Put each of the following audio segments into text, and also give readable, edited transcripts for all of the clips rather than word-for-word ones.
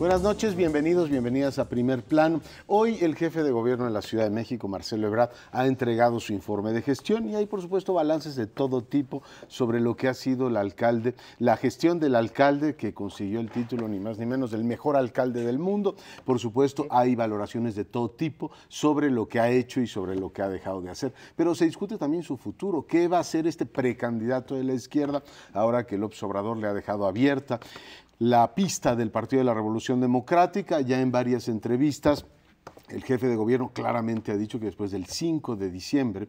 Buenas noches, bienvenidos, bienvenidas a Primer Plano. Hoy el jefe de gobierno de la Ciudad de México, Marcelo Ebrard, ha entregado su informe de gestión y hay, por supuesto, balances de todo tipo sobre lo que ha sido la gestión del alcalde que consiguió el título, ni más ni menos, del mejor alcalde del mundo. Por supuesto, hay valoraciones de todo tipo sobre lo que ha hecho y sobre lo que ha dejado de hacer. Pero se discute también su futuro. ¿Qué va a hacer este precandidato de la izquierda ahora que López Obrador le ha dejado abierta la pista del Partido de la Revolución Democrática? Ya en varias entrevistas, el jefe de gobierno claramente ha dicho que después del 5 de diciembre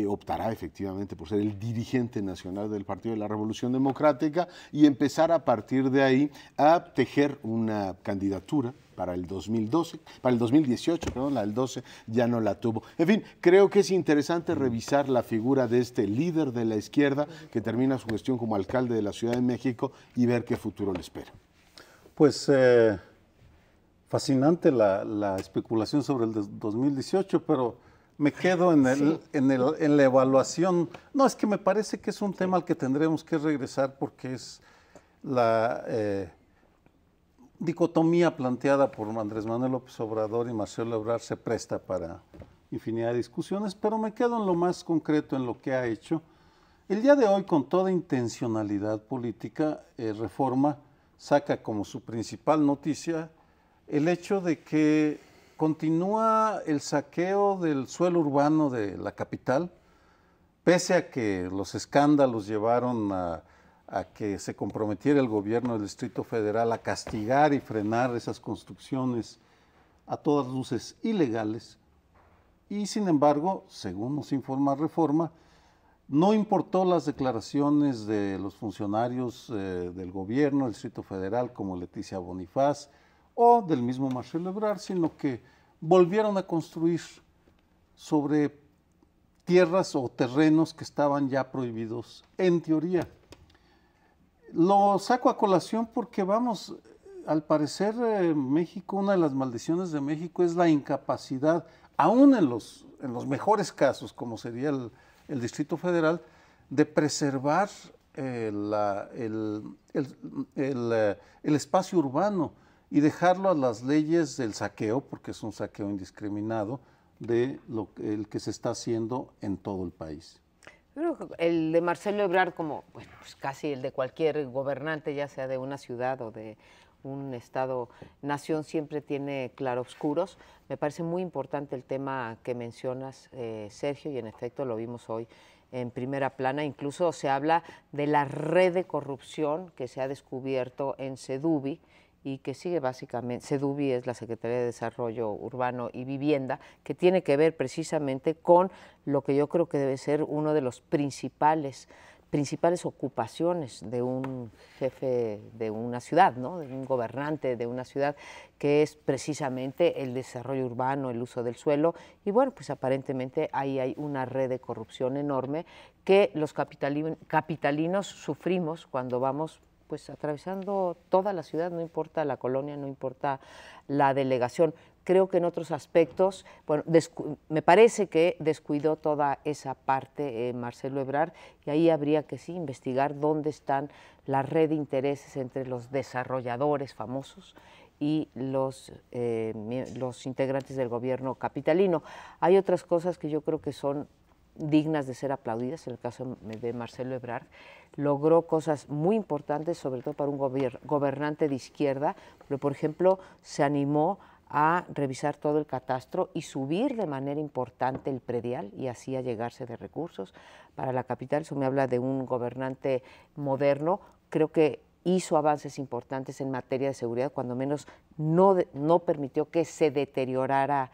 optará efectivamente por ser el dirigente nacional del Partido de la Revolución Democrática y empezar a partir de ahí a tejer una candidatura para el 2018, perdón, la del 12 ya no la tuvo. En fin, creo que es interesante revisar la figura de este líder de la izquierda que termina su gestión como alcalde de la Ciudad de México y ver qué futuro le espera. Pues fascinante la especulación sobre el 2018, pero me quedo en la evaluación. No, es que me parece que es un tema al que tendremos que regresar porque es la dicotomía planteada por Andrés Manuel López Obrador y Marcelo Ebrard se presta para infinidad de discusiones, pero me quedo en lo más concreto, en lo que ha hecho. El día de hoy, con toda intencionalidad política, Reforma saca como su principal noticia el hecho de que continúa el saqueo del suelo urbano de la capital, pese a que los escándalos llevaron a que se comprometiera el gobierno del Distrito Federal a castigar y frenar esas construcciones a todas luces ilegales. Y sin embargo, según nos informa Reforma, no importó las declaraciones de los funcionarios del gobierno del Distrito Federal como Leticia Bonifaz o del mismo Marcelo Ebrard, sino que volvieron a construir sobre tierras o terrenos que estaban ya prohibidos en teoría. Lo saco a colación porque vamos, al parecer México, una de las maldiciones de México es la incapacidad, aún en los mejores casos, como sería el Distrito Federal, de preservar el espacio urbano y dejarlo a las leyes del saqueo, porque es un saqueo indiscriminado, de el que se está haciendo en todo el país. Creo que el de Marcelo Ebrard, como pues casi el de cualquier gobernante, ya sea de una ciudad o de un estado-nación, siempre tiene claroscuros. Me parece muy importante el tema que mencionas, Sergio, y en efecto lo vimos hoy en Primera Plana. Incluso se habla de la red de corrupción que se ha descubierto en Sedubi y que sigue básicamente, Sedubi es la Secretaría de Desarrollo Urbano y Vivienda, que tiene que ver precisamente con lo que yo creo que debe ser uno de los principales ocupaciones de un jefe de una ciudad, ¿no? De un gobernante de una ciudad, que es precisamente el desarrollo urbano, el uso del suelo, y bueno, pues aparentemente ahí hay una red de corrupción enorme que los capitalinos sufrimos cuando vamos pues atravesando toda la ciudad, no importa la colonia, no importa la delegación. Creo que en otros aspectos, bueno, me parece que descuidó toda esa parte Marcelo Ebrard, y ahí habría que sí investigar dónde están la red de intereses entre los desarrolladores famosos y los integrantes del gobierno capitalino. Hay otras cosas que yo creo que son dignas de ser aplaudidas. En el caso de Marcelo Ebrard, logró cosas muy importantes, sobre todo para un gobernante de izquierda, pero por ejemplo se animó a revisar todo el catastro y subir de manera importante el predial y así allegarse de recursos para la capital. Eso me habla de un gobernante moderno. Creo que hizo avances importantes en materia de seguridad, cuando menos no permitió que se deteriorara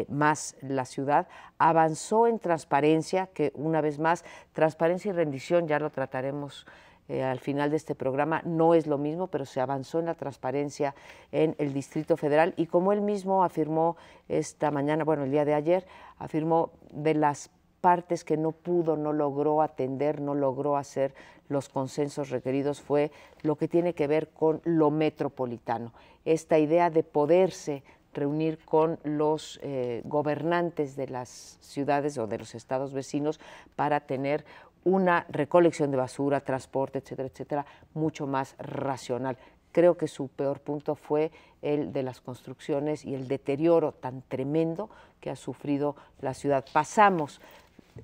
más la ciudad. Avanzó en transparencia, que una vez más, transparencia y rendición, ya lo trataremos al final de este programa, no es lo mismo, pero se avanzó en la transparencia en el Distrito Federal, y como él mismo afirmó esta mañana, bueno, el día de ayer, afirmó de las partes que no pudo, no logró atender, no logró hacer los consensos requeridos, fue lo que tiene que ver con lo metropolitano, esta idea de poderse reunir con los gobernantes de las ciudades o de los estados vecinos para tener una recolección de basura, transporte, etcétera, etcétera, mucho más racional. Creo que su peor punto fue el de las construcciones y el deterioro tan tremendo que ha sufrido la ciudad. Pasamos,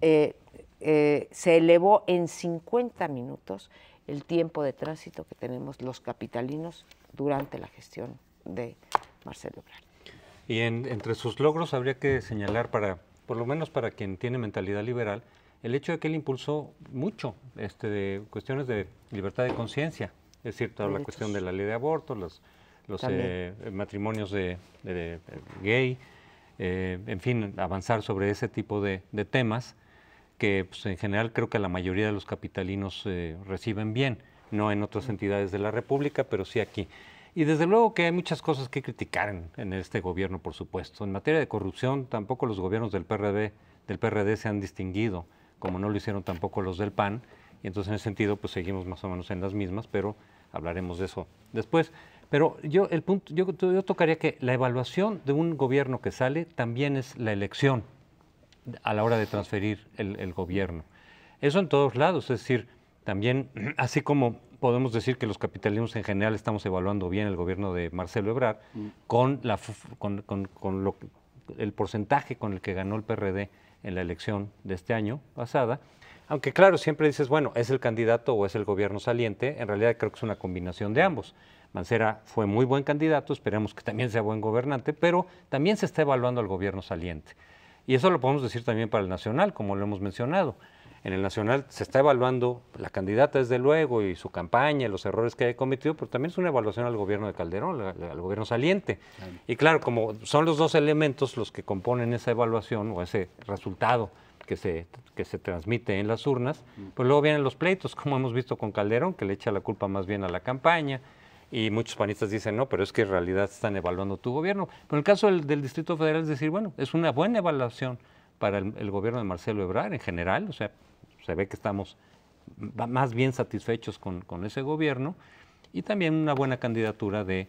se elevó en 50 minutos el tiempo de tránsito que tenemos los capitalinos durante la gestión de Marcelo Ebrard. Y entre sus logros habría que señalar, por lo menos para quien tiene mentalidad liberal, el hecho de que él impulsó mucho de cuestiones de libertad de conciencia, es decir, toda la cuestión de la ley de aborto, los matrimonios de gay, en fin, avanzar sobre ese tipo de temas que pues, en general creo que la mayoría de los capitalinos reciben bien, no en otras entidades de la República, pero sí aquí. Y desde luego que hay muchas cosas que criticar en este gobierno, por supuesto. En materia de corrupción, tampoco los gobiernos del PRD se han distinguido, como no lo hicieron tampoco los del PAN, y entonces en ese sentido pues seguimos más o menos en las mismas, pero hablaremos de eso después. Pero yo tocaría que la evaluación de un gobierno que sale también es la elección a la hora de transferir el gobierno. Eso en todos lados, es decir, también, así como podemos decir que los capitalinos en general estamos evaluando bien el gobierno de Marcelo Ebrard, con el porcentaje con el que ganó el PRD en la elección de este año pasada, aunque claro, siempre dices, bueno, ¿es el candidato o es el gobierno saliente? En realidad creo que es una combinación de ambos. Mancera fue muy buen candidato, esperemos que también sea buen gobernante, pero también se está evaluando al gobierno saliente. Y eso lo podemos decir también para el Nacional, como lo hemos mencionado. En el Nacional se está evaluando la candidata, desde luego, y su campaña, los errores que haya cometido, pero también es una evaluación al gobierno de Calderón, al gobierno saliente. Y claro, como son los dos elementos los que componen esa evaluación o ese resultado que se transmite en las urnas, pues luego vienen los pleitos, como hemos visto con Calderón, que le echa la culpa más bien a la campaña, y muchos panistas dicen, no, pero es que en realidad están evaluando tu gobierno. Pero en el caso del Distrito Federal es decir, bueno, es una buena evaluación para el gobierno de Marcelo Ebrard en general, o sea, se ve que estamos más bien satisfechos con ese gobierno, y también una buena candidatura de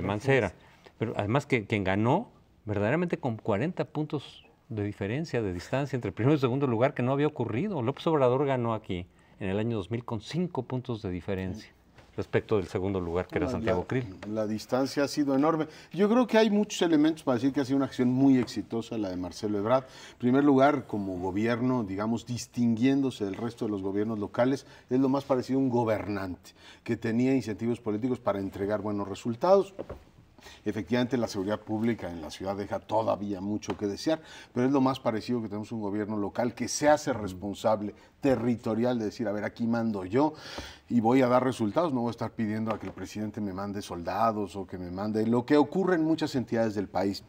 Mancera. Pero además que quien ganó verdaderamente con 40 puntos de diferencia, de distancia entre el primero y segundo lugar, que no había ocurrido. López Obrador ganó aquí en el año 2000 con 5 puntos de diferencia respecto del segundo lugar, que era Santiago Krill. La distancia ha sido enorme. Yo creo que hay muchos elementos para decir que ha sido una acción muy exitosa la de Marcelo Ebrard. En primer lugar, como gobierno, digamos, distinguiéndose del resto de los gobiernos locales, es lo más parecido a un gobernante, que tenía incentivos políticos para entregar buenos resultados. Efectivamente, la seguridad pública en la ciudad deja todavía mucho que desear, pero es lo más parecido que tenemos un gobierno local que se hace responsable territorial de decir, a ver, aquí mando yo y voy a dar resultados, no voy a estar pidiendo a que el presidente me mande soldados o que me mande lo que ocurre en muchas entidades del país.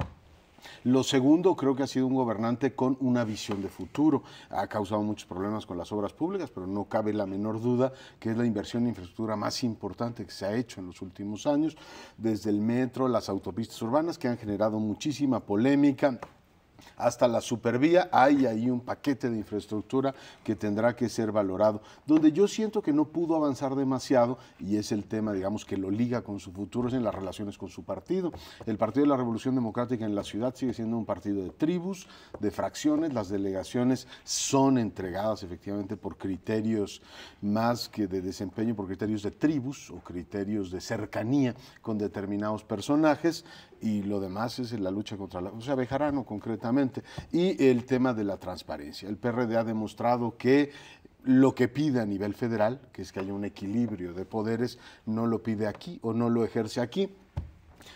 Lo segundo, creo que ha sido un gobernante con una visión de futuro. Ha causado muchos problemas con las obras públicas, pero no cabe la menor duda que es la inversión en infraestructura más importante que se ha hecho en los últimos años, desde el metro, las autopistas urbanas, que han generado muchísima polémica, hasta la supervía. Hay ahí un paquete de infraestructura que tendrá que ser valorado. Donde yo siento que no pudo avanzar demasiado, y es el tema, digamos, que lo liga con su futuro, es en las relaciones con su partido. El Partido de la Revolución Democrática en la ciudad sigue siendo un partido de tribus, de fracciones. Las delegaciones son entregadas efectivamente por criterios más que de desempeño, por criterios de tribus o criterios de cercanía con determinados personajes, y lo demás es la lucha contra la... O sea, Bejarano concretamente, y el tema de la transparencia. El PRD ha demostrado que lo que pide a nivel federal, que es que haya un equilibrio de poderes, no lo pide aquí o no lo ejerce aquí.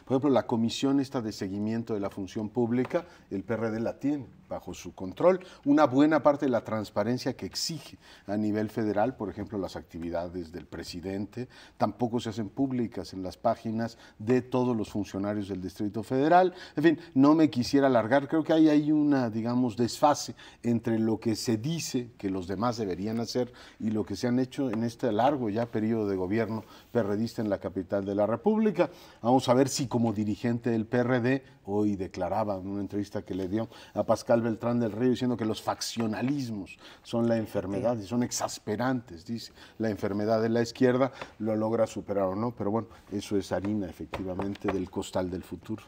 Por ejemplo, la comisión esta de seguimiento de la función pública, el PRD la tiene bajo su control. Una buena parte de la transparencia que exige a nivel federal, por ejemplo, las actividades del presidente, tampoco se hacen públicas en las páginas de todos los funcionarios del Distrito Federal. En fin, no me quisiera alargar, creo que hay una, digamos, desfase entre lo que se dice que los demás deberían hacer y lo que se han hecho en este largo ya periodo de gobierno perredista en la capital de la República. Vamos a ver si como dirigente del PRD, hoy declaraba en una entrevista que le dio a Pascal Beltrán del Río, diciendo que los faccionalismos son la enfermedad y son exasperantes, dice, la enfermedad de la izquierda, lo logra superar o no, pero bueno, eso es harina efectivamente del costal del futuro.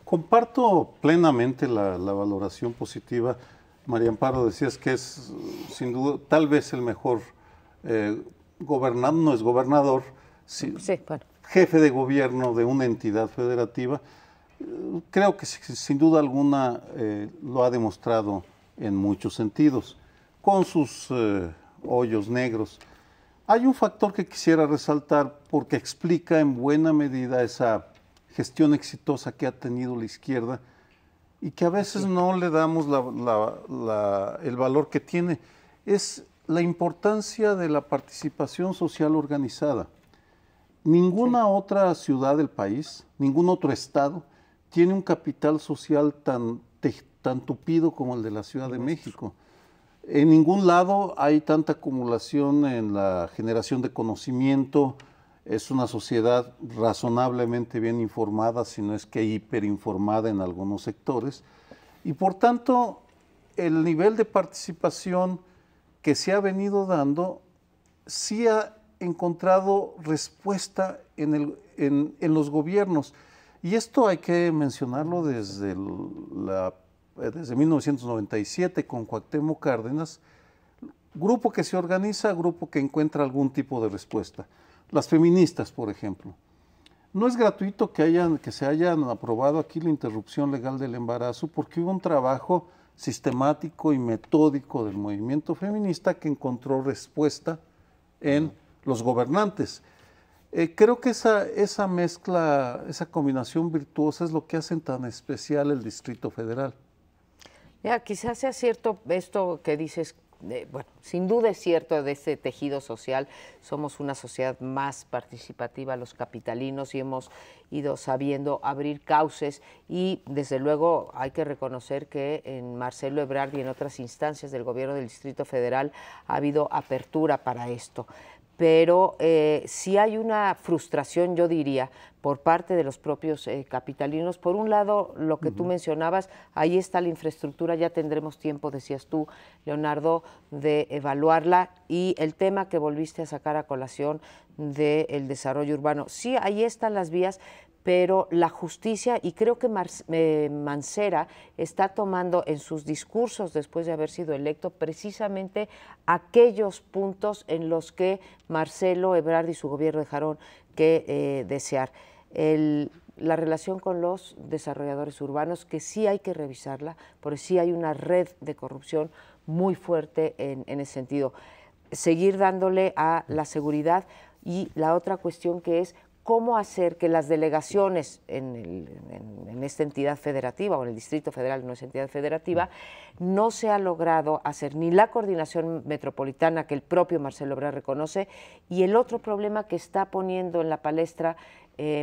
Comparto plenamente la valoración positiva. María Amparo, decías que es sin duda tal vez el mejor gobernante, no es gobernador, Sí, bueno. jefe de gobierno de una entidad federativa, creo que sin duda alguna lo ha demostrado en muchos sentidos, con sus hoyos negros. Hay un factor que quisiera resaltar porque explica en buena medida esa gestión exitosa que ha tenido la izquierda y que a veces no le damos el valor que tiene. Es la importancia de la participación social organizada. Ninguna otra ciudad del país, ningún otro estado, tiene un capital social tan tupido como el de la Ciudad de México. En ningún lado hay tanta acumulación en la generación de conocimiento. Es una sociedad razonablemente bien informada, si no es que hiperinformada en algunos sectores. Y por tanto, el nivel de participación que se ha venido dando sí ha encontrado respuesta en los gobiernos. Y esto hay que mencionarlo desde 1997 con Cuauhtémoc Cárdenas, grupo que se organiza, grupo que encuentra algún tipo de respuesta. Las feministas, por ejemplo. No es gratuito que se hayan aprobado aquí la interrupción legal del embarazo porque hubo un trabajo sistemático y metódico del movimiento feminista que encontró respuesta en los gobernantes. Creo que esa mezcla, esa combinación virtuosa es lo que hace tan especial el Distrito Federal. Ya, quizás sea cierto esto que dices, bueno, sin duda es cierto de ese tejido social. Somos una sociedad más participativa, los capitalinos, y hemos ido sabiendo abrir cauces y desde luego hay que reconocer que en Marcelo Ebrard y en otras instancias del gobierno del Distrito Federal ha habido apertura para esto. Pero sí hay una frustración, yo diría, por parte de los propios capitalinos. Por un lado, lo que tú mencionabas, ahí está la infraestructura, ya tendremos tiempo, decías tú, Leonardo, de evaluarla, y el tema que volviste a sacar a colación del desarrollo urbano. Sí, ahí están las vías, pero la justicia, y creo que Mancera está tomando en sus discursos después de haber sido electo precisamente aquellos puntos en los que Marcelo Ebrard y su gobierno dejaron que desear. La relación con los desarrolladores urbanos, que sí hay que revisarla, porque sí hay una red de corrupción muy fuerte en ese sentido. Seguir dándole a la seguridad, y la otra cuestión que es cómo hacer que las delegaciones en esta entidad federativa, o en el Distrito Federal, no es entidad federativa, no se ha logrado hacer ni la coordinación metropolitana que el propio Marcelo Ebrard reconoce, y el otro problema que está poniendo en la palestra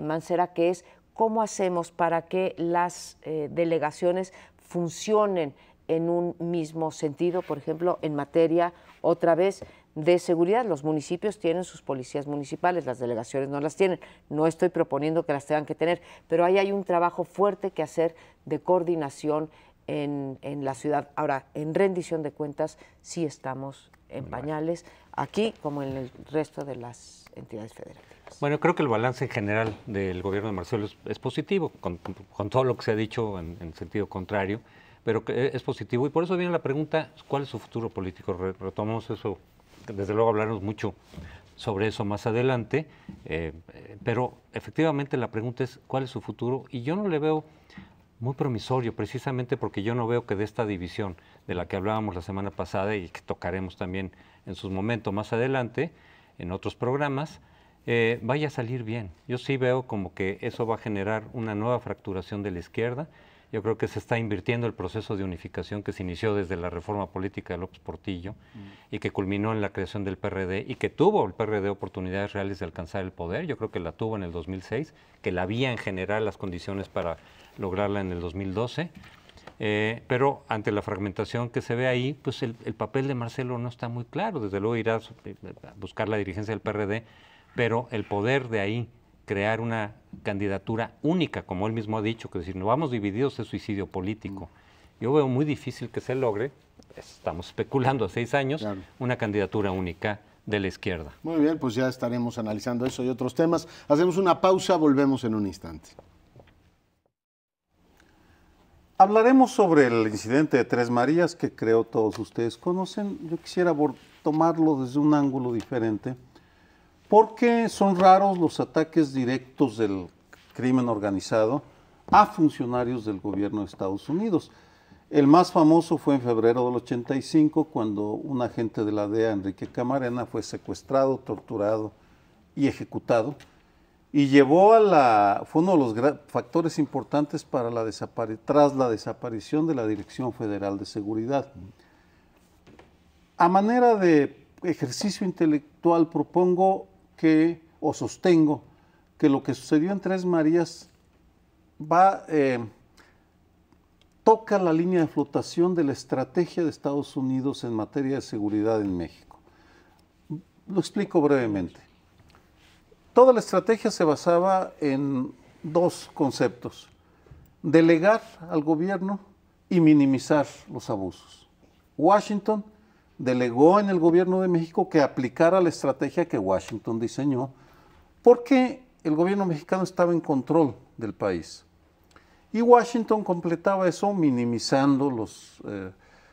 Mancera, que es cómo hacemos para que las delegaciones funcionen en un mismo sentido, por ejemplo, en materia, otra vez, de seguridad. Los municipios tienen sus policías municipales, las delegaciones no las tienen. No estoy proponiendo que las tengan que tener, pero ahí hay un trabajo fuerte que hacer de coordinación en la ciudad. Ahora, en rendición de cuentas sí estamos en pañales, aquí como en el resto de las entidades federativas. Bueno, creo que el balance en general del gobierno de Marcelo es positivo, con todo lo que se ha dicho en sentido contrario, pero es positivo, y por eso viene la pregunta, ¿cuál es su futuro político? Retomamos eso, desde luego hablaremos mucho sobre eso más adelante, pero efectivamente la pregunta es ¿cuál es su futuro? Y yo no le veo muy promisorio, precisamente porque yo no veo que de esta división de la que hablábamos la semana pasada y que tocaremos también en sus momentos más adelante, en otros programas, vaya a salir bien. Yo sí veo como que eso va a generar una nueva fracturación de la izquierda. Yo creo que se está invirtiendo el proceso de unificación que se inició desde la reforma política de López Portillo y que culminó en la creación del PRD, y que tuvo el PRD oportunidades reales de alcanzar el poder. Yo creo que la tuvo en el 2006, que la había en general las condiciones para lograrla en el 2012, pero ante la fragmentación que se ve ahí, pues el papel de Marcelo no está muy claro. Desde luego irá a buscar la dirigencia del PRD, pero el poder de ahí, crear una candidatura única, como él mismo ha dicho, que decir, no vamos divididos, es suicidio político. Yo veo muy difícil que se logre, estamos especulando a 6 años, claro, una candidatura única de la izquierda. Muy bien, pues ya estaremos analizando eso y otros temas. Hacemos una pausa, volvemos en un instante. Hablaremos sobre el incidente de Tres Marías, que creo todos ustedes conocen. Yo quisiera tomarlo desde un ángulo diferente, porque son raros los ataques directos del crimen organizado a funcionarios del gobierno de Estados Unidos. El más famoso fue en febrero del 85, cuando un agente de la DEA, Enrique Camarena, fue secuestrado, torturado y ejecutado, y fue uno de los factores importantes para tras la desaparición de la Dirección Federal de Seguridad. A manera de ejercicio intelectual propongo o sostengo que lo que sucedió en Tres Marías toca la línea de flotación de la estrategia de Estados Unidos en materia de seguridad en México. Lo explico brevemente. Toda la estrategia se basaba en dos conceptos: delegar al gobierno y minimizar los abusos. Washington delegó en el gobierno de México que aplicara la estrategia que Washington diseñó, porque el gobierno mexicano estaba en control del país. Y Washington completaba eso minimizando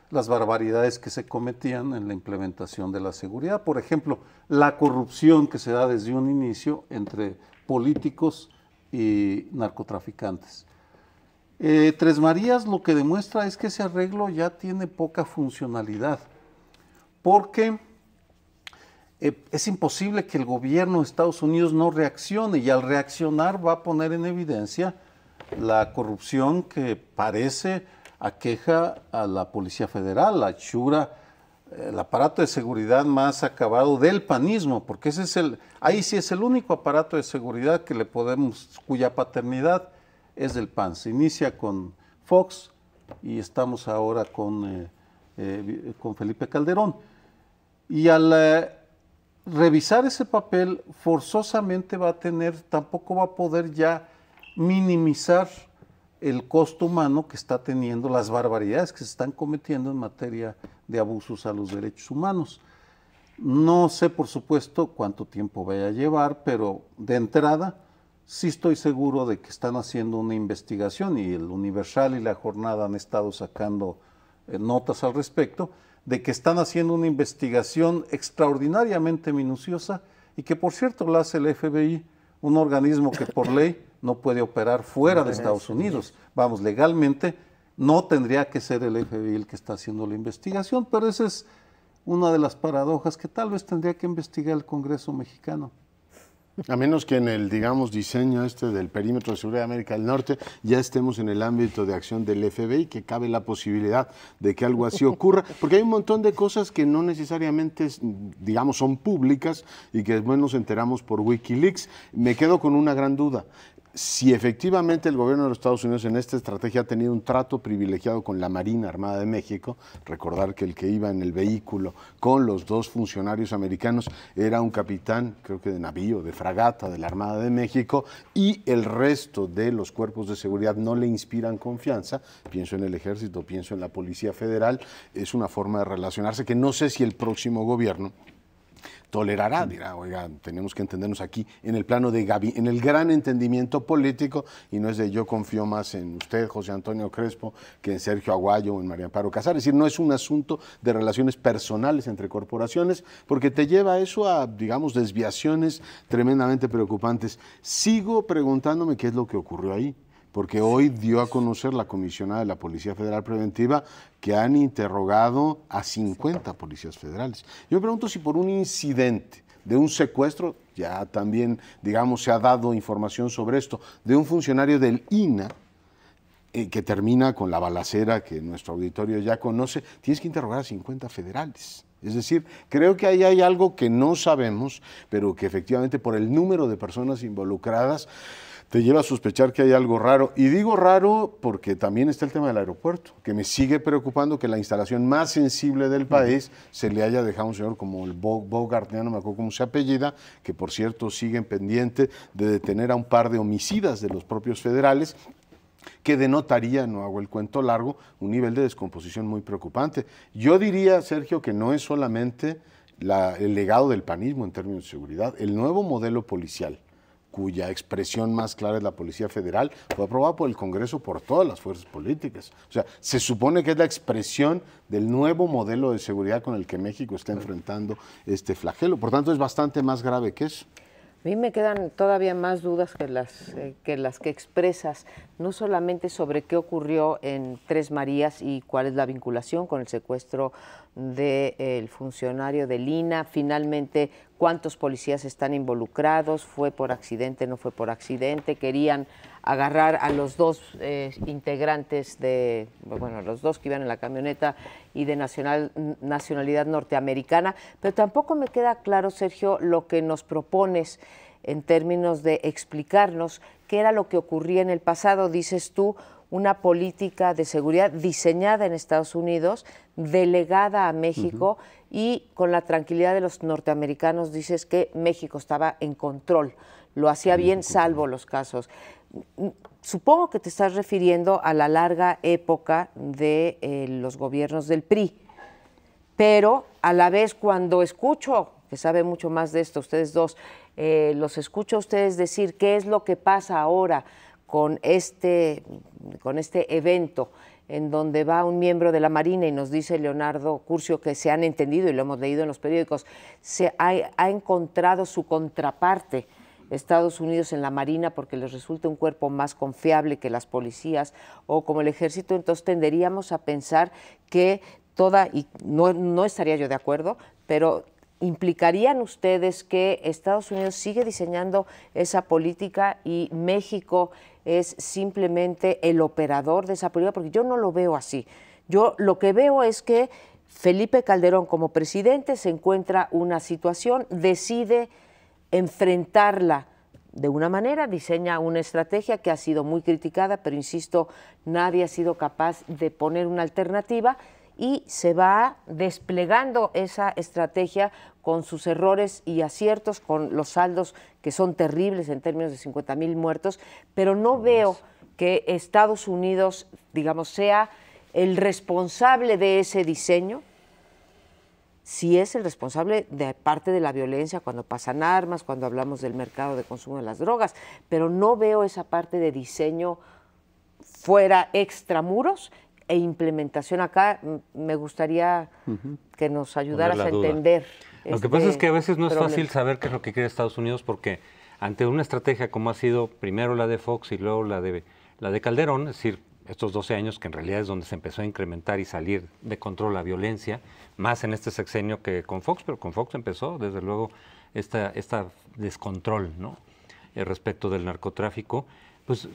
las barbaridades que se cometían en la implementación de la seguridad. Por ejemplo, la corrupción que se da desde un inicio entre políticos y narcotraficantes. Tres Marías lo que demuestra es que ese arreglo ya tiene poca funcionalidad, porque es imposible que el gobierno de Estados Unidos no reaccione, y al reaccionar va a poner en evidencia la corrupción que parece aqueja a la Policía Federal, la Shura, el aparato de seguridad más acabado del panismo, porque ahí sí es el único aparato de seguridad cuya paternidad es del PAN. Se inicia con Fox y estamos ahora con Felipe Calderón. Y al revisar ese papel, forzosamente tampoco va a poder ya minimizar el costo humano que está teniendo, las barbaridades que se están cometiendo en materia de abusos a los derechos humanos. No sé, por supuesto, cuánto tiempo vaya a llevar, pero de entrada sí estoy seguro de que están haciendo una investigación, y el Universal y la Jornada han estado sacando notas al respecto, de que están haciendo una investigación extraordinariamente minuciosa, y que, por cierto, la hace el FBI, un organismo que por ley no puede operar fuera de Estados Unidos. Vamos, legalmente no tendría que ser el FBI el que está haciendo la investigación, pero esa es una de las paradojas que tal vez tendría que investigar el Congreso mexicano. A menos que en el, digamos, diseño del perímetro de seguridad de América del Norte ya estemos en el ámbito de acción del FBI, que cabe la posibilidad de que algo así ocurra, porque hay un montón de cosas que no necesariamente, digamos, son públicas y que después nos enteramos por Wikileaks. Me quedo con una gran duda. Si efectivamente el gobierno de los Estados Unidos en esta estrategia ha tenido un trato privilegiado con la Marina Armada de México, recordar que el que iba en el vehículo con los dos funcionarios americanos era un capitán, creo que de navío, de fragata de la Armada de México, y el resto de los cuerpos de seguridad no le inspiran confianza, pienso en el Ejército, pienso en la Policía Federal, es una forma de relacionarse que no sé si el próximo gobierno tolerará, dirá, oiga, tenemos que entendernos aquí en el plano en el gran entendimiento político, y no es de yo confío más en usted, José Antonio Crespo, que en Sergio Aguayo o en María Amparo Casar. Es decir, no es un asunto de relaciones personales entre corporaciones, porque te lleva eso a, digamos, desviaciones tremendamente preocupantes. Sigo preguntándome qué es lo que ocurrió ahí, porque hoy dio a conocer la comisionada de la Policía Federal Preventiva que han interrogado a 50 policías federales. Yo me pregunto si por un incidente de un secuestro, ya también, digamos, se ha dado información sobre esto, de un funcionario del INAH, que termina con la balacera que nuestro auditorio ya conoce, tienes que interrogar a 50 federales. Es decir, creo que ahí hay algo que no sabemos, pero que efectivamente por el número de personas involucradas te lleva a sospechar que hay algo raro. Y digo raro porque también está el tema del aeropuerto, que me sigue preocupando que la instalación más sensible del país se le haya dejado a un señor como el Bogart, no me acuerdo cómo se apellida, que por cierto siguen pendiente de detener a un par de homicidas de los propios federales, que denotaría, no hago el cuento largo, un nivel de descomposición muy preocupante. Yo diría, Sergio, que no es solamente el legado del panismo en términos de seguridad, el nuevo modelo policial cuya expresión más clara es la Policía Federal, fue aprobada por el Congreso por todas las fuerzas políticas. O sea, se supone que es la expresión del nuevo modelo de seguridad con el que México está enfrentando este flagelo. Por tanto, es bastante más grave que eso. A mí me quedan todavía más dudas que las que expresas, no solamente sobre qué ocurrió en Tres Marías y cuál es la vinculación con el secuestro del funcionario del INAH, finalmente cuántos policías están involucrados, fue por accidente, no fue por accidente, querían agarrar a los dos integrantes los dos que iban en la camioneta y de nacionalidad norteamericana, pero tampoco me queda claro, Sergio, lo que nos propones en términos de explicarnos qué era lo que ocurría en el pasado. Dices tú, una política de seguridad diseñada en Estados Unidos, delegada a México, y con la tranquilidad de los norteamericanos dices que México estaba en control, lo hacía bien salvo los casos. Supongo que te estás refiriendo a la larga época de los gobiernos del PRI, pero a la vez cuando escucho, que sabe mucho más de esto, ustedes dos, los escucho a ustedes decir qué es lo que pasa ahora con este evento en donde va un miembro de la Marina y nos dice Leonardo Curcio que se han entendido, y lo hemos leído en los periódicos, se ha encontrado su contraparte Estados Unidos en la Marina porque les resulta un cuerpo más confiable que las policías o como el Ejército, entonces tenderíamos a pensar que y no estaría yo de acuerdo, pero ¿implicarían ustedes que Estados Unidos sigue diseñando esa política y México es simplemente el operador de esa política? Porque yo no lo veo así. Yo lo que veo es que Felipe Calderón como presidente se encuentra una situación, decide enfrentarla de una manera, diseña una estrategia que ha sido muy criticada, pero insisto, nadie ha sido capaz de poner una alternativa y se va desplegando esa estrategia con sus errores y aciertos, con los saldos que son terribles en términos de 50,000 muertos, pero no veo que Estados Unidos, digamos, sea el responsable de ese diseño. Sí es el responsable de parte de la violencia cuando pasan armas, cuando hablamos del mercado de consumo de las drogas, pero no veo esa parte de diseño fuera extramuros e implementación acá. Me gustaría que nos ayudaras a entender. Lo que pasa es que a veces no es fácil saber qué es lo que quiere Estados Unidos porque ante una estrategia como ha sido primero la de Fox y luego la de Calderón, es decir, estos 12 años que en realidad es donde se empezó a incrementar y salir de control la violencia, más en este sexenio que con Fox, pero con Fox empezó desde luego esta descontrol, ¿no? Respecto del narcotráfico, pues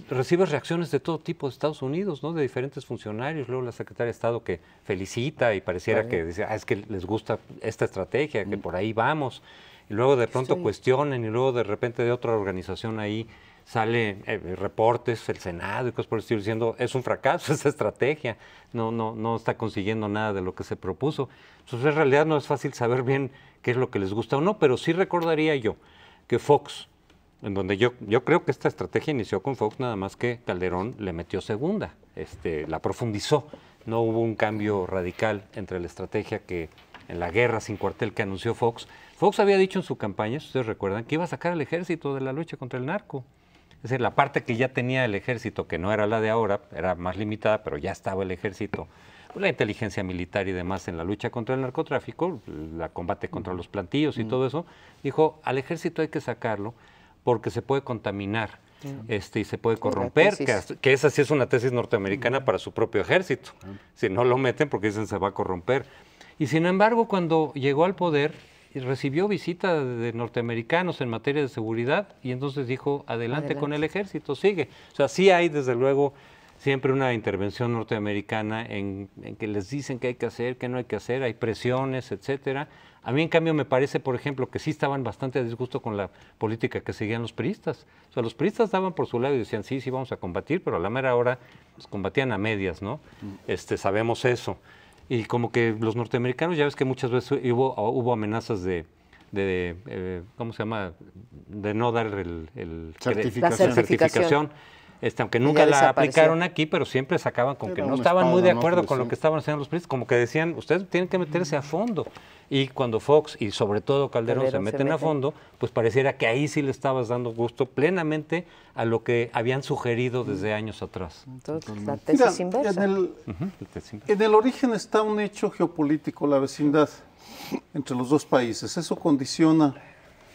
recibes reacciones de todo tipo de Estados Unidos, ¿no? De diferentes funcionarios, luego la secretaria de Estado que felicita y pareciera que dice, es que les gusta esta estrategia, que por ahí vamos, y luego de pronto cuestionen y luego de repente de otra organización ahí sale reportes, el Senado y cosas por el estilo diciendo es un fracaso esa estrategia, no está consiguiendo nada de lo que se propuso. Entonces en realidad no es fácil saber bien qué es lo que les gusta o no, pero sí recordaría yo que Fox, en donde yo creo que esta estrategia inició con Fox, nada más que Calderón le metió segunda, la profundizó, no hubo un cambio radical entre la estrategia que en la guerra sin cuartel que anunció Fox. Fox había dicho en su campaña, si ustedes recuerdan, que iba a sacar al ejército de la lucha contra el narco. Es decir, la parte que ya tenía el ejército, que no era la de ahora, era más limitada, pero ya estaba el ejército, la inteligencia militar y demás en la lucha contra el narcotráfico, la combate contra los plantillos y todo eso, dijo, al ejército hay que sacarlo porque se puede contaminar y se puede corromper, que esa sí es una tesis norteamericana para su propio ejército. Si no lo meten porque dicen se va a corromper. Y sin embargo, cuando llegó al poder, recibió visita de norteamericanos en materia de seguridad y entonces dijo, adelante con el ejército, sigue. O sea, sí hay desde luego siempre una intervención norteamericana en que les dicen qué hay que hacer, qué no hay que hacer, hay presiones, etcétera. A mí, en cambio, me parece, por ejemplo, que sí estaban bastante a disgusto con la política que seguían los priistas. O sea, los priistas daban por su lado y decían, sí, vamos a combatir, pero a la mera hora pues, combatían a medias, ¿no? Sabemos eso. Y como que los norteamericanos, ya ves que muchas veces hubo amenazas de ¿cómo se llama? De no dar la certificación. aunque nunca la aplicaron aquí, pero siempre sacaban con que no estaban muy de acuerdo con lo que estaban haciendo los periodistas, como que decían, ustedes tienen que meterse a fondo. Y cuando Fox y sobre todo Calderón se meten a fondo, pues pareciera que ahí sí le estabas dando gusto plenamente a lo que habían sugerido desde años atrás. Entonces, la tesis inversa. En el origen está un hecho geopolítico, la vecindad entre los dos países. Eso condiciona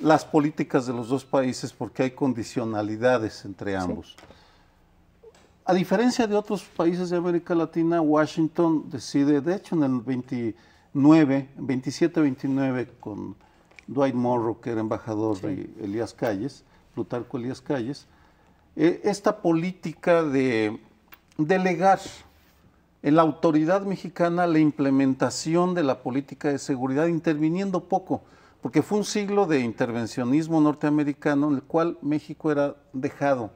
las políticas de los dos países porque hay condicionalidades entre ambos. A diferencia de otros países de América Latina, Washington decide, de hecho en el 27-29, con Dwight Monroe, que era embajador, y Elías Calles, Plutarco Elías Calles, esta política de delegar en la autoridad mexicana la implementación de la política de seguridad, interviniendo poco, porque fue un siglo de intervencionismo norteamericano en el cual México era dejado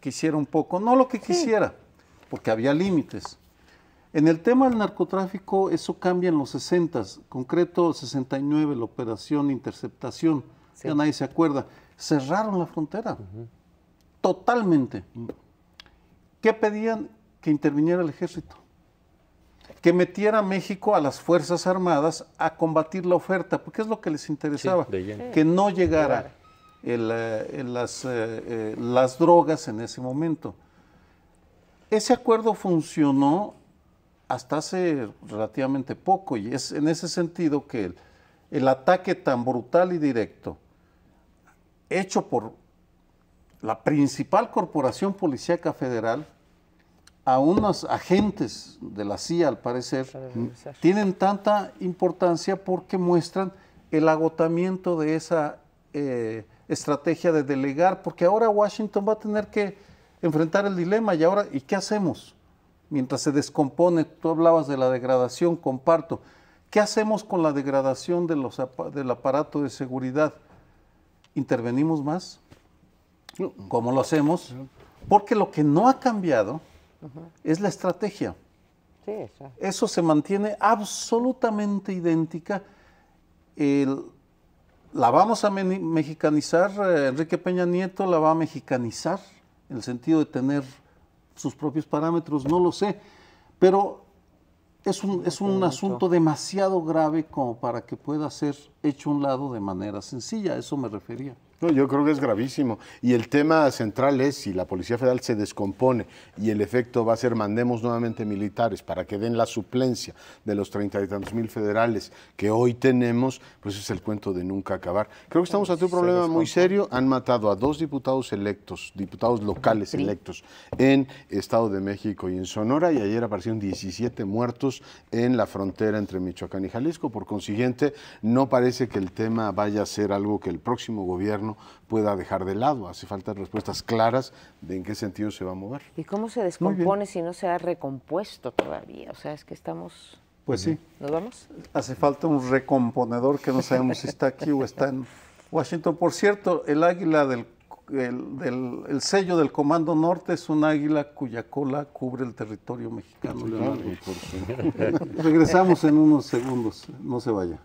que hiciera un poco, no lo que quisiera, porque había límites. En el tema del narcotráfico eso cambia en los 60, concreto 69, la operación Interceptación, ya nadie se acuerda, cerraron la frontera, totalmente. ¿Qué pedían? Que interviniera el ejército, que metiera a México a las Fuerzas Armadas a combatir la oferta, porque es lo que les interesaba, que no llegara las drogas en ese momento. Ese acuerdo funcionó hasta hace relativamente poco, y es en ese sentido que el ataque tan brutal y directo hecho por la principal corporación policíaca federal a unos agentes de la CIA, al parecer, tienen tanta importancia porque muestran el agotamiento de esa estrategia de delegar, porque ahora Washington va a tener que enfrentar el dilema, ¿y qué hacemos? Mientras se descompone, tú hablabas de la degradación, comparto. ¿Qué hacemos con la degradación del aparato de seguridad? ¿Intervenimos más? ¿Cómo lo hacemos? Porque lo que no ha cambiado es la estrategia. Eso se mantiene absolutamente idéntica. La vamos a mexicanizar, Enrique Peña Nieto la va a mexicanizar, en el sentido de tener sus propios parámetros, no lo sé, pero es un asunto demasiado grave como para que pueda ser hecho a un lado de manera sencilla, a eso me refería. No, yo creo que es gravísimo. Y el tema central es si la Policía Federal se descompone y el efecto va a ser mandemos nuevamente militares para que den la suplencia de los 30 y tantos mil federales que hoy tenemos, pues es el cuento de nunca acabar. Creo que estamos ante un problema muy serio. Han matado a 2 diputados electos, diputados locales electos en Estado de México y en Sonora, y ayer aparecieron 17 muertos en la frontera entre Michoacán y Jalisco. Por consiguiente, no parece que el tema vaya a ser algo que el próximo gobierno pueda dejar de lado. Hace falta respuestas claras de en qué sentido se va a mover. ¿Y cómo se descompone si no se ha recompuesto todavía? O sea, es que estamos... Pues sí. ¿Nos vamos? Hace falta un recomponedor que no sabemos si está aquí o está en Washington. Por cierto, el águila el sello del Comando Norte es un águila cuya cola cubre el territorio mexicano. Regresamos en unos segundos, no se vaya.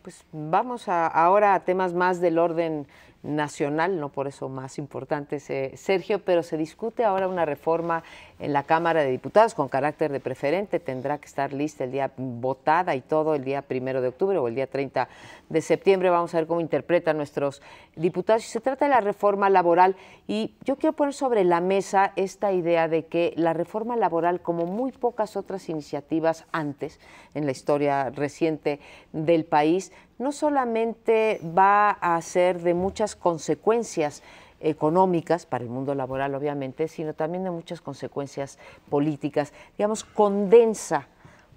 Pues vamos ahora a temas más del orden nacional, no por eso más importantes, Sergio, pero se discute ahora una reforma en la Cámara de Diputados con carácter de preferente, tendrá que estar lista el día votada y todo el día 1 de octubre o el día 30 de septiembre, vamos a ver cómo interpretan nuestros diputados. Se trata de la reforma laboral y yo quiero poner sobre la mesa esta idea de que la reforma laboral, como muy pocas otras iniciativas antes en la historia reciente del país, no solamente va a ser de muchas consecuencias económicas para el mundo laboral, obviamente, sino también de muchas consecuencias políticas. Digamos, condensa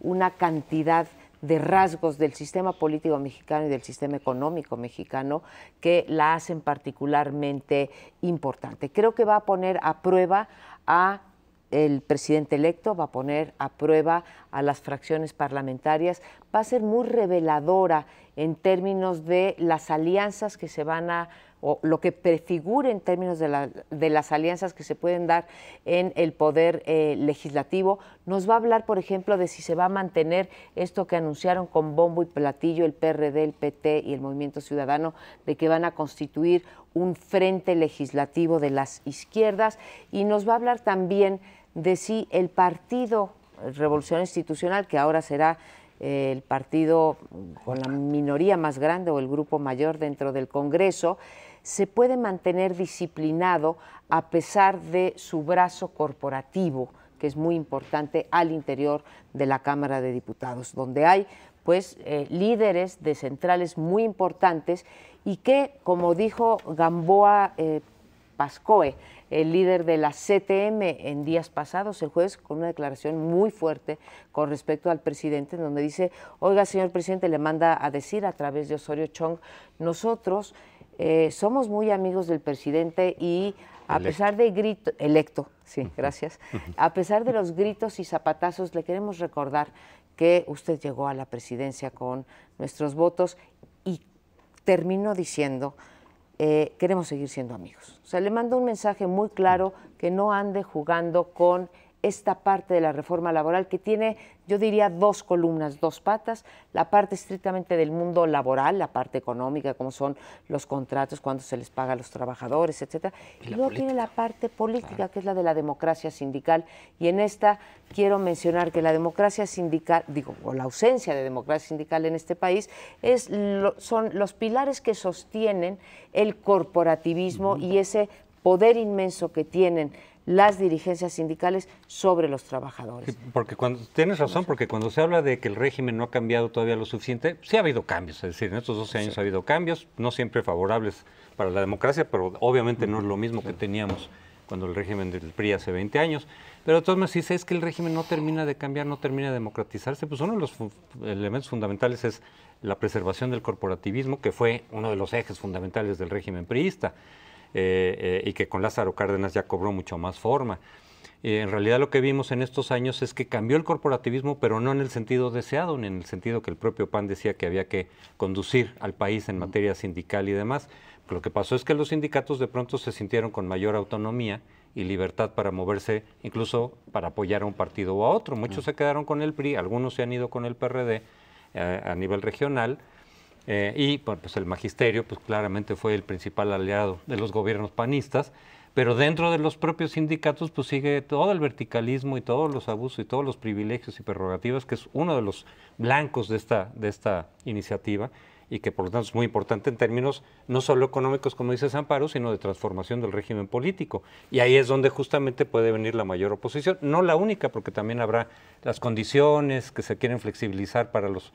una cantidad de rasgos del sistema político mexicano y del sistema económico mexicano que la hacen particularmente importante. Creo que va a poner a prueba a el presidente electo, va a poner a prueba a las fracciones parlamentarias, va a ser muy reveladora en términos de las alianzas que se van a, o lo que prefigure en términos de las alianzas que se pueden dar en el poder legislativo. Nos va a hablar, por ejemplo, de si se va a mantener esto que anunciaron con bombo y platillo el PRD, el PT y el Movimiento Ciudadano, de que van a constituir un frente legislativo de las izquierdas, y nos va a hablar también de si el Partido Revolución Institucional, que ahora será el partido con la minoría más grande o el grupo mayor dentro del Congreso, se puede mantener disciplinado a pesar de su brazo corporativo, que es muy importante al interior de la Cámara de Diputados, donde hay pues líderes de centrales muy importantes y que, como dijo Gamboa Pascoe, el líder de la CTM en días pasados, el jueves, con una declaración muy fuerte con respecto al presidente, donde dice: oiga, señor presidente, le manda a decir a través de Osorio Chong, nosotros somos muy amigos del presidente y a pesar de gritos, electo, sí, gracias, a pesar de los gritos y zapatazos, le queremos recordar que usted llegó a la presidencia con nuestros votos, y terminó diciendo: queremos seguir siendo amigos. O sea, le mando un mensaje muy claro, que no ande jugando con esta parte de la reforma laboral que tiene, yo diría, dos columnas, dos patas: la parte estrictamente del mundo laboral, la parte económica, como son los contratos, cuánto se les paga a los trabajadores, etcétera, y luego tiene la parte política, que es la de la democracia sindical, y en esta quiero mencionar que la democracia sindical, o la ausencia de democracia sindical en este país, son los pilares que sostienen el corporativismo y ese poder inmenso que tienen las dirigencias sindicales sobre los trabajadores. Sí, porque tienes razón, porque cuando se habla de que el régimen no ha cambiado todavía lo suficiente, sí ha habido cambios, es decir, en estos 12 años ha habido cambios, no siempre favorables para la democracia, pero obviamente no es lo mismo que teníamos cuando el régimen del PRI hace 20 años, pero de todas maneras, si es que el régimen no termina de cambiar, no termina de democratizarse, pues uno de los elementos fundamentales es la preservación del corporativismo, que fue uno de los ejes fundamentales del régimen priista. Y que con Lázaro Cárdenas ya cobró mucho más forma. En realidad lo que vimos en estos años es que cambió el corporativismo, pero no en el sentido deseado, ni en el sentido que el propio PAN decía que había que conducir al país en materia sindical y demás. Lo que pasó es que los sindicatos de pronto se sintieron con mayor autonomía y libertad para moverse, incluso para apoyar a un partido o a otro. Muchos se quedaron con el PRI, algunos se han ido con el PRD a nivel regional. Y bueno, pues el magisterio pues claramente fue el principal aliado de los gobiernos panistas, pero dentro de los propios sindicatos pues sigue todo el verticalismo y todos los abusos y todos los privilegios y prerrogativas, que es uno de los blancos de esta iniciativa, y que por lo tanto es muy importante en términos no solo económicos, como dice Amparo, sino de transformación del régimen político. Y ahí es donde justamente puede venir la mayor oposición, no la única, porque también habrá las condiciones que se quieren flexibilizar para las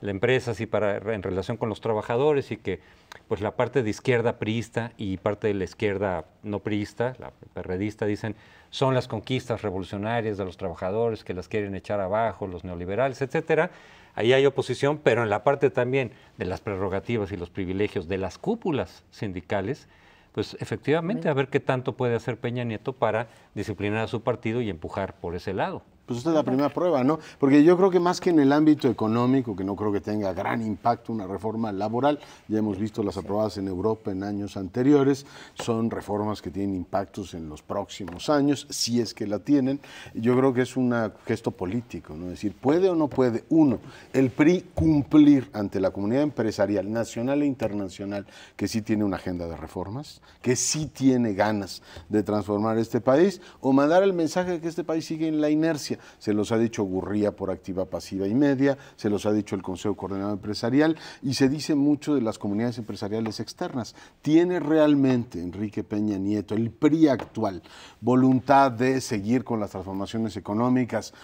empresas y en relación con los trabajadores, y que pues la parte de izquierda priista y parte de la izquierda no priista, la perredista, dicen son las conquistas revolucionarias de los trabajadores que las quieren echar abajo, los neoliberales, etcétera. Ahí hay oposición, pero en la parte también de las prerrogativas y los privilegios de las cúpulas sindicales, pues efectivamente a ver qué tanto puede hacer Peña Nieto para disciplinar a su partido y empujar por ese lado. Pues esta es la primera prueba, ¿no? Porque yo creo que más que en el ámbito económico, que no creo que tenga gran impacto una reforma laboral, ya hemos visto las aprobadas en Europa en años anteriores, son reformas que tienen impactos en los próximos años, si es que la tienen. Yo creo que es un gesto político, ¿no? Es decir, ¿puede o no puede, uno, el PRI cumplir ante la comunidad empresarial nacional e internacional que sí tiene una agenda de reformas, que sí tiene ganas de transformar este país, o mandar el mensaje de que este país sigue en la inercia? Se los ha dicho Gurría por activa, pasiva y media, se los ha dicho el Consejo Coordinador Empresarial, y se dice mucho de las comunidades empresariales externas. ¿Tiene realmente Enrique Peña Nieto, el PRI actual, voluntad de seguir con las transformaciones económicas,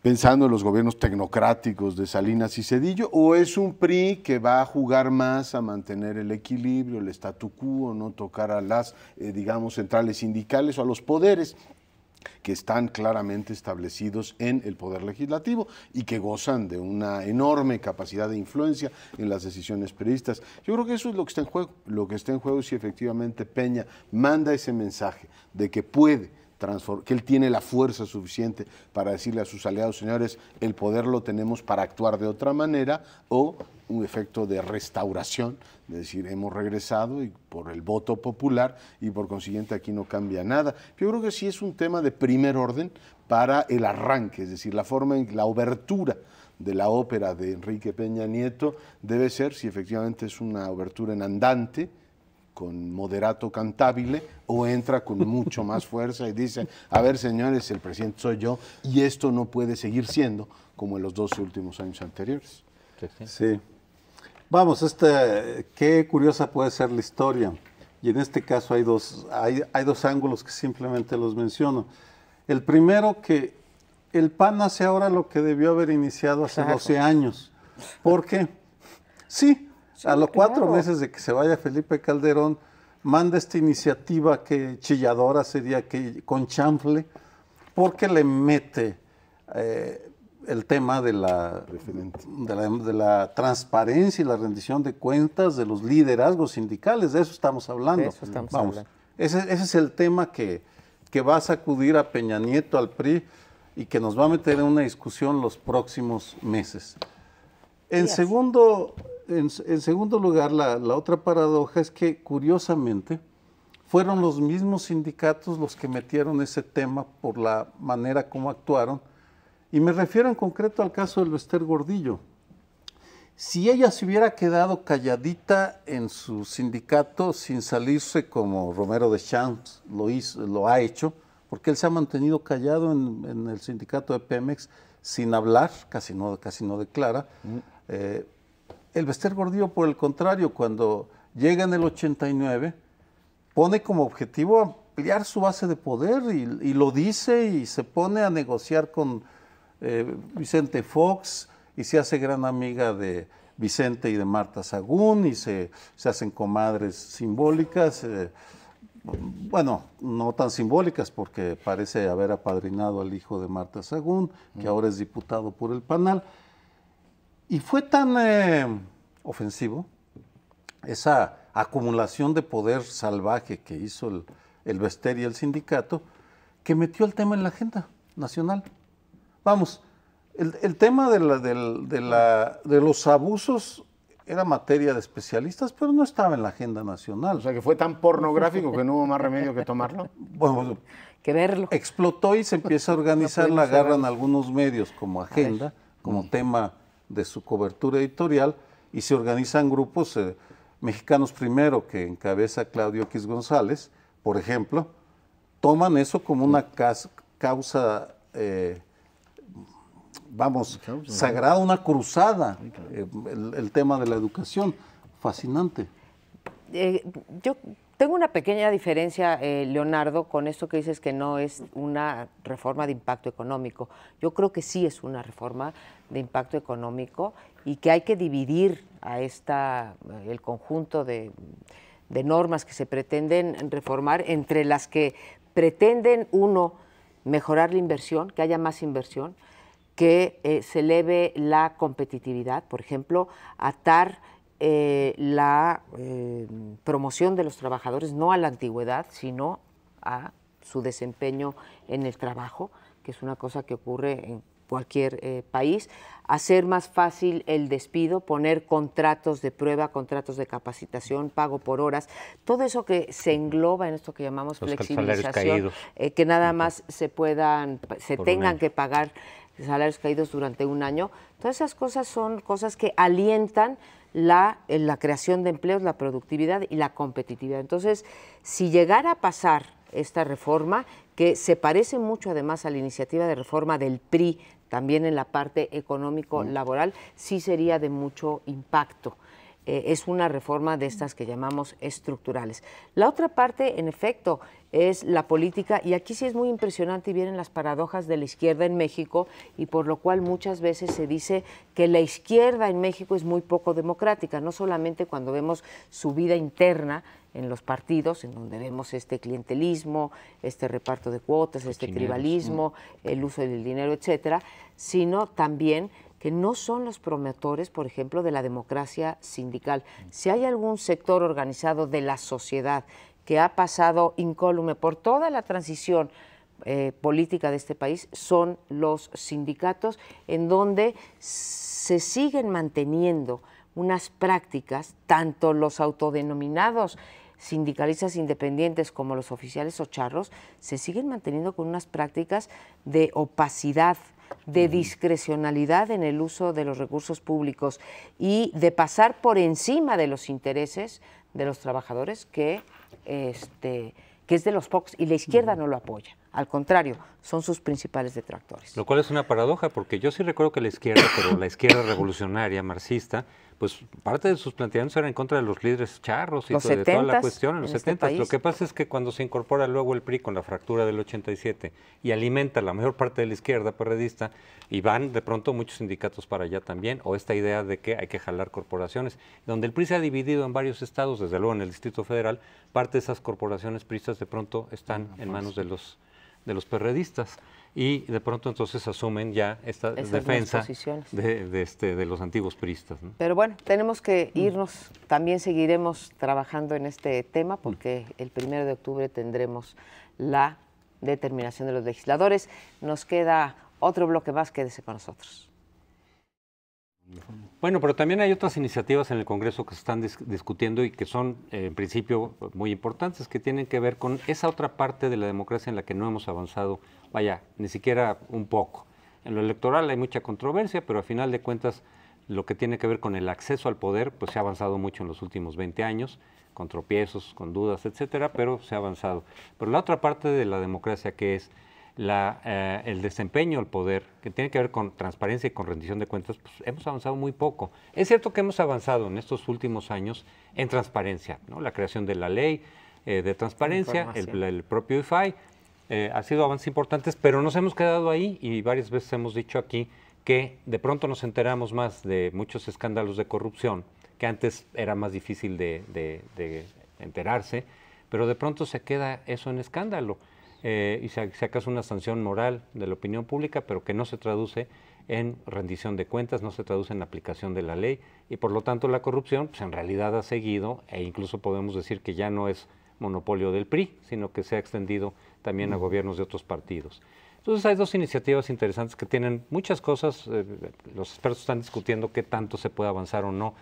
pensando en los gobiernos tecnocráticos de Salinas y Zedillo, o es un PRI que va a jugar más a mantener el equilibrio, el statu quo, no tocar a las, digamos, centrales sindicales o a los poderes que están claramente establecidos en el Poder Legislativo y que gozan de una enorme capacidad de influencia en las decisiones periodistas? Yo creo que eso es lo que está en juego. Lo que está en juego es si efectivamente Peña manda ese mensaje de que puede que él tiene la fuerza suficiente para decirle a sus aliados, señores, el poder lo tenemos para actuar de otra manera, o un efecto de restauración, es decir, hemos regresado y por el voto popular y por consiguiente aquí no cambia nada. Yo creo que sí es un tema de primer orden para el arranque, es decir, la forma en la obertura de la ópera de Enrique Peña Nieto debe ser, si efectivamente es una obertura en andante, con moderato cantabile, o entra con mucho más fuerza y dice, a ver señores, el presidente soy yo y esto no puede seguir siendo como en los 12 últimos años anteriores. Sí. Vamos, qué curiosa puede ser la historia. Y en este caso hay dos ángulos que simplemente los menciono. El primero, que el PAN hace ahora lo que debió haber iniciado hace 12 años. ¿Por qué? Sí, a los 4 meses de que se vaya Felipe Calderón, manda esta iniciativa que chilladora sería, que con chanfle, porque le mete el tema de la transparencia y la rendición de cuentas de los liderazgos sindicales. De eso estamos hablando. De eso estamos hablando. Ese es el tema que va a sacudir a Peña Nieto, al PRI, y que nos va a meter en una discusión los próximos meses. En segundo lugar, la otra paradoja es que, curiosamente, fueron los mismos sindicatos los que metieron ese tema por la manera como actuaron, y me refiero en concreto al caso del Bester Gordillo. Si ella se hubiera quedado calladita en su sindicato sin salirse como Romero Deschamps lo ha hecho, porque él se ha mantenido callado en el sindicato de Pemex sin hablar, casi no declara. El Bester Gordillo, por el contrario, cuando llega en el 89, pone como objetivo ampliar su base de poder y lo dice, y se pone a negociar con Vicente Fox, y se hace gran amiga de Vicente y de Marta Sagún, y se hacen comadres simbólicas, bueno, no tan simbólicas, porque parece haber apadrinado al hijo de Marta Sagún, que ahora es diputado por el PANAL. Y fue tan ofensivo esa acumulación de poder salvaje que hizo el Bester y el sindicato, que metió el tema en la agenda nacional. Vamos, el tema de los abusos era materia de especialistas, pero no estaba en la agenda nacional. O sea, que fue tan pornográfico que no hubo más remedio que tomarlo. Bueno, que verlo. Explotó y se empieza a organizar, la agarran algunos medios como agenda, como tema de su cobertura editorial, y se organizan grupos mexicanos primero, que encabeza Claudio X González, por ejemplo, toman eso como una causa, sagrada, una cruzada, el tema de la educación. Fascinante. Yo tengo una pequeña diferencia, Leonardo, con esto que dices que no es una reforma de impacto económico. Yo creo que sí es una reforma de impacto económico y que hay que dividir a el conjunto de normas que se pretenden reformar entre las que pretenden, uno, mejorar la inversión, que haya más inversión, que se eleve la competitividad, por ejemplo, atar la promoción de los trabajadores no a la antigüedad, sino a su desempeño en el trabajo, que es una cosa que ocurre en cualquier país, hacer más fácil el despido, poner contratos de prueba, contratos de capacitación, pago por horas, todo eso que se engloba en esto que llamamos flexibilización, que nada más se tengan que pagar salarios caídos durante un año. Todas esas cosas son cosas que alientan la creación de empleos, la productividad y la competitividad. Entonces, si llegara a pasar esta reforma, que se parece mucho además a la iniciativa de reforma del PRI, también en la parte económico-laboral, sí sería de mucho impacto. Es una reforma de estas que llamamos estructurales. La otra parte, en efecto, es la política, y aquí sí es muy impresionante y vienen las paradojas de la izquierda en México, y por lo cual muchas veces se dice que la izquierda en México es muy poco democrática, no solamente cuando vemos su vida interna en los partidos, en donde vemos este clientelismo, este reparto de cuotas, este tribalismo, el uso del dinero, etcétera, sino también que no son los promotores, por ejemplo, de la democracia sindical. Si hay algún sector organizado de la sociedad que ha pasado incólume por toda la transición política de este país son los sindicatos, en donde se siguen manteniendo unas prácticas, tanto los autodenominados sindicalistas independientes como los oficiales o charros, se siguen manteniendo con unas prácticas de opacidad, de discrecionalidad en el uso de los recursos públicos y de pasar por encima de los intereses de los trabajadores, que es de los pocos, y la izquierda no lo apoya. Al contrario, son sus principales detractores. Lo cual es una paradoja, porque yo sí recuerdo que la izquierda, pero la izquierda revolucionaria, marxista, pues parte de sus planteamientos eran en contra de los líderes charros y de toda la cuestión en los 70. Lo que pasa es que cuando se incorpora luego el PRI con la fractura del 87 y alimenta la mayor parte de la izquierda perredista, y van de pronto muchos sindicatos para allá también, o esta idea de que hay que jalar corporaciones, donde el PRI se ha dividido en varios estados, desde luego en el Distrito Federal, parte de esas corporaciones priistas de pronto están en manos de los perredistas, y de pronto entonces asumen ya esta defensa de los antiguos priistas, ¿no? Pero bueno, tenemos que irnos, también seguiremos trabajando en este tema, porque el 1 de octubre tendremos la determinación de los legisladores. Nos queda otro bloque más, quédese con nosotros. Bueno, pero también hay otras iniciativas en el Congreso que se están discutiendo y que son, en principio, muy importantes, que tienen que ver con esa otra parte de la democracia en la que no hemos avanzado, vaya, ni siquiera un poco. En lo electoral hay mucha controversia, pero a final de cuentas, lo que tiene que ver con el acceso al poder, pues se ha avanzado mucho en los últimos 20 años, con tropiezos, con dudas, etcétera, pero se ha avanzado. Pero la otra parte de la democracia, que es el desempeño del poder, que tiene que ver con transparencia y con rendición de cuentas, pues hemos avanzado muy poco. Es cierto que hemos avanzado en estos últimos años en transparencia, ¿no? La creación de la ley de transparencia, el propio IFAI, ha sido avances importantes, pero nos hemos quedado ahí, y varias veces hemos dicho aquí que de pronto nos enteramos más de muchos escándalos de corrupción, que antes era más difícil de enterarse, pero de pronto se queda eso en escándalo. Y si acaso una sanción moral de la opinión pública, pero que no se traduce en rendición de cuentas, no se traduce en aplicación de la ley, y por lo tanto la corrupción pues en realidad ha seguido, e incluso podemos decir que ya no es monopolio del PRI, sino que se ha extendido también a gobiernos de otros partidos. Entonces hay dos iniciativas interesantes que tienen muchas cosas. Los expertos están discutiendo qué tanto se puede avanzar o no.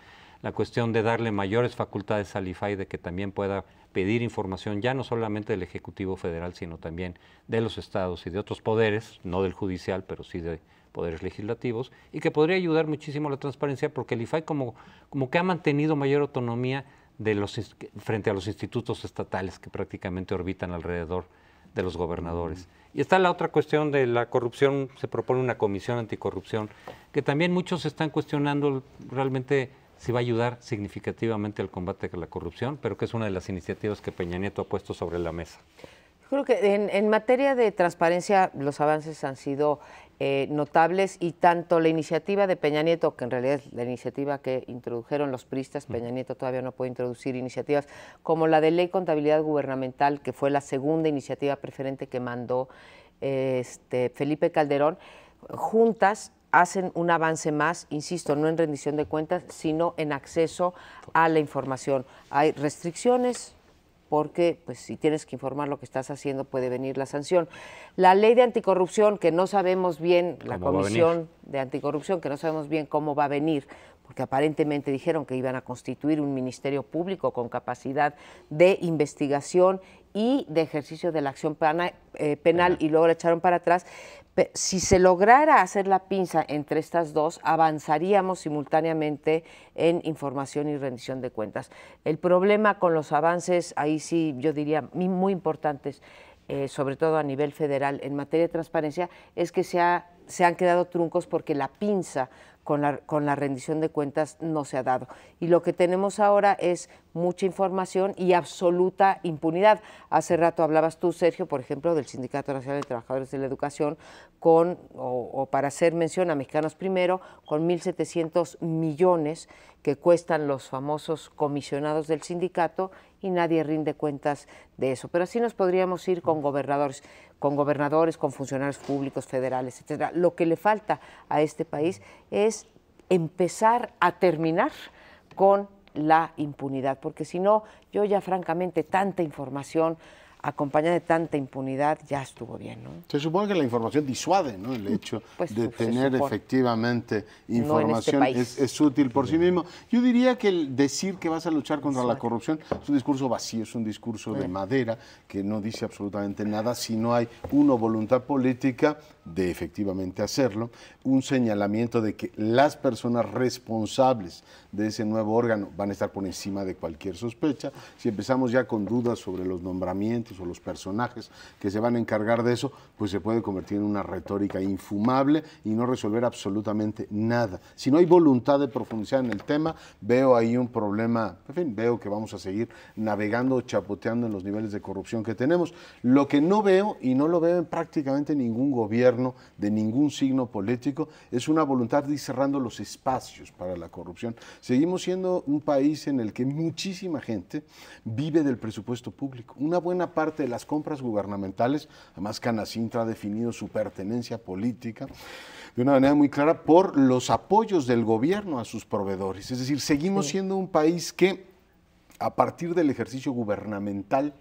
La cuestión de darle mayores facultades al IFAI, de que también pueda pedir información ya no solamente del Ejecutivo Federal, sino también de los estados y de otros poderes, no del judicial, pero sí de poderes legislativos, y que podría ayudar muchísimo a la transparencia, porque el IFAI como que ha mantenido mayor autonomía frente a los institutos estatales que prácticamente orbitan alrededor de los gobernadores. Y está la otra cuestión de la corrupción. Se propone una comisión anticorrupción, que también muchos están cuestionando realmente si va a ayudar significativamente al combate a la corrupción, pero que es una de las iniciativas que Peña Nieto ha puesto sobre la mesa. Creo que en materia de transparencia los avances han sido notables, y tanto la iniciativa de Peña Nieto, que en realidad es la iniciativa que introdujeron los priistas, Peña Nieto todavía no puede introducir iniciativas, como la de ley contabilidad gubernamental, que fue la segunda iniciativa preferente que mandó Felipe Calderón, juntas hacen un avance más, insisto, no en rendición de cuentas, sino en acceso a la información. Hay restricciones, porque pues, si tienes que informar lo que estás haciendo, puede venir la sanción. La ley de anticorrupción, que no sabemos bien, la comisión de anticorrupción, que no sabemos bien cómo va a venir, porque aparentemente dijeron que iban a constituir un ministerio público con capacidad de investigación y de ejercicio de la acción penal, y luego la echaron para atrás. Si se lograra hacer la pinza entre estas dos, avanzaríamos simultáneamente en información y rendición de cuentas. El problema con los avances, ahí sí yo diría muy importantes, sobre todo a nivel federal en materia de transparencia, es que se han quedado truncos porque la pinza con la rendición de cuentas no se ha dado. Y lo que tenemos ahora es mucha información y absoluta impunidad. Hace rato hablabas tú, Sergio, por ejemplo, del Sindicato Nacional de Trabajadores de la Educación, o para hacer mención a Mexicanos Primero, con 1.700 millones que cuestan los famosos comisionados del sindicato, y nadie rinde cuentas de eso. Pero así nos podríamos ir con gobernadores, con funcionarios públicos, federales, etcétera. Lo que le falta a este país es empezar a terminar con la impunidad, porque si no, yo ya francamente tanta información, acompañada de tanta impunidad, ya estuvo bien, ¿no? Se supone que la información disuade, ¿no? El hecho Pues, de se tener supone. efectivamente No en este información país. es útil por sí mismo. Yo diría que el decir que vas a luchar contra la Disuade. corrupción es un discurso vacío, es un discurso de madera que no dice absolutamente nada si no hay una voluntad política de efectivamente hacerlo, un señalamiento de que las personas responsables de ese nuevo órgano van a estar por encima de cualquier sospecha. Si empezamos ya con dudas sobre los nombramientos o los personajes que se van a encargar de eso, pues se puede convertir en una retórica infumable y no resolver absolutamente nada. Si no hay voluntad de profundizar en el tema, veo ahí un problema, en fin, veo que vamos a seguir navegando o chapoteando en los niveles de corrupción que tenemos. Lo que no veo, y no lo veo en prácticamente ningún gobierno de ningún signo político, es una voluntad de ir cerrando los espacios para la corrupción. Seguimos siendo un país en el que muchísima gente vive del presupuesto público. Una buena parte de las compras gubernamentales, además Canacintra ha definido su pertenencia política de una manera muy clara por los apoyos del gobierno a sus proveedores. Es decir, seguimos siendo un país que a partir del ejercicio gubernamental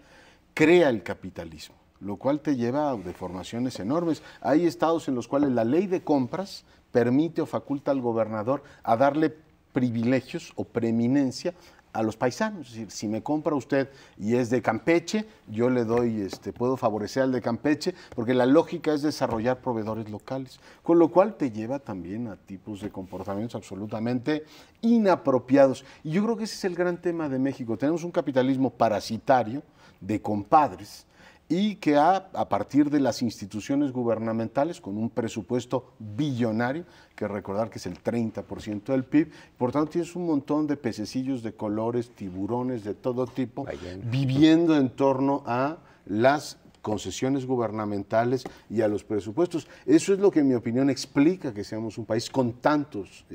crea el capitalismo, lo cual te lleva a deformaciones enormes. Hay estados en los cuales la ley de compras permite o faculta al gobernador a darle privilegios o preeminencia a los paisanos. Es decir, si me compra usted y es de Campeche, yo le doy, puedo favorecer al de Campeche, porque la lógica es desarrollar proveedores locales, con lo cual te lleva también a tipos de comportamientos absolutamente inapropiados. Y yo creo que ese es el gran tema de México. Tenemos un capitalismo parasitario de compadres, y que a partir de las instituciones gubernamentales, con un presupuesto billonario, que recordar que es el 30% del PIB, por tanto tienes un montón de pececillos de colores, tiburones de todo tipo, viviendo en torno a las concesiones gubernamentales y a los presupuestos. Eso es lo que en mi opinión explica que seamos un país con tantos,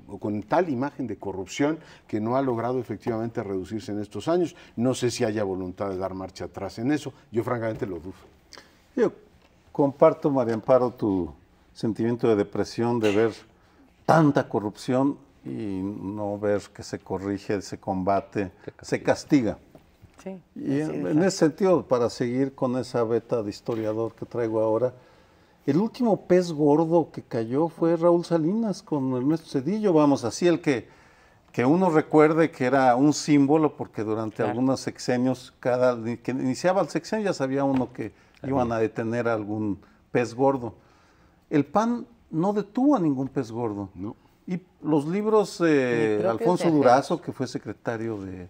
o con tal imagen de corrupción que no ha logrado efectivamente reducirse en estos años. No sé si haya voluntad de dar marcha atrás en eso. Yo francamente lo dudo. Yo comparto, María Amparo, tu sentimiento de depresión de ver tanta corrupción y no ver que se corrige, se combate, se castiga. Sí. Y en ese sentido, para seguir con esa beta de historiador que traigo ahora, el último pez gordo que cayó fue Raúl Salinas con Ernesto Zedillo, vamos, así el que uno recuerde que era un símbolo, porque durante algunos sexenios, que iniciaba el sexenio ya sabía uno que iban a detener a algún pez gordo. El PAN no detuvo a ningún pez gordo. No. Y los libros de Alfonso Durazo, que fue secretario de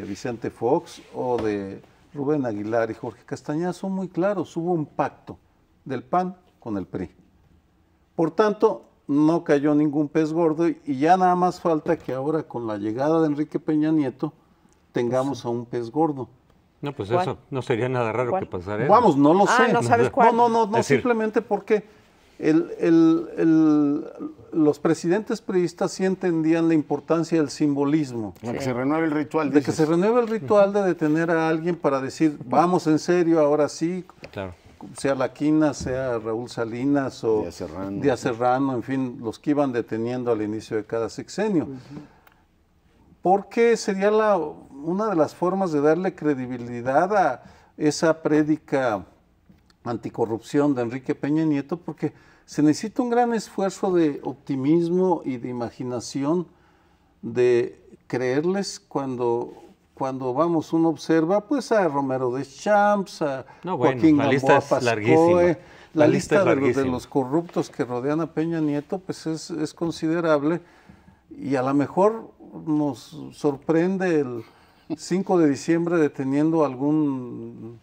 Vicente Fox, o de Rubén Aguilar y Jorge Castañeda, son muy claros. Hubo un pacto del PAN con el PRI. Por tanto, no cayó ningún pez gordo y ya nada más falta que ahora con la llegada de Enrique Peña Nieto tengamos a un pez gordo. No, pues ¿Cuál? eso no sería nada raro ¿Cuál? que pasara eso. Vamos, no lo sé. ¿no sabes cuál? No, Es decir, simplemente porque los presidentes priistas sí entendían la importancia del simbolismo. De que se renueve el ritual. De que se renueve el ritual de detener a alguien para decir, vamos en serio, ahora sí, claro. sea Laquina, sea Raúl Salinas o Díaz Serrano, en fin, los que iban deteniendo al inicio de cada sexenio. Porque sería una de las formas de darle credibilidad a esa prédica anticorrupción de Enrique Peña Nieto, porque se necesita un gran esfuerzo de optimismo y de imaginación, de creerles cuando vamos, uno observa pues a Romero Deschamps, a Joaquín Gamboa Pascoe, la lista de los corruptos que rodean a Peña Nieto pues es considerable, y a lo mejor nos sorprende el 5 de diciembre deteniendo algún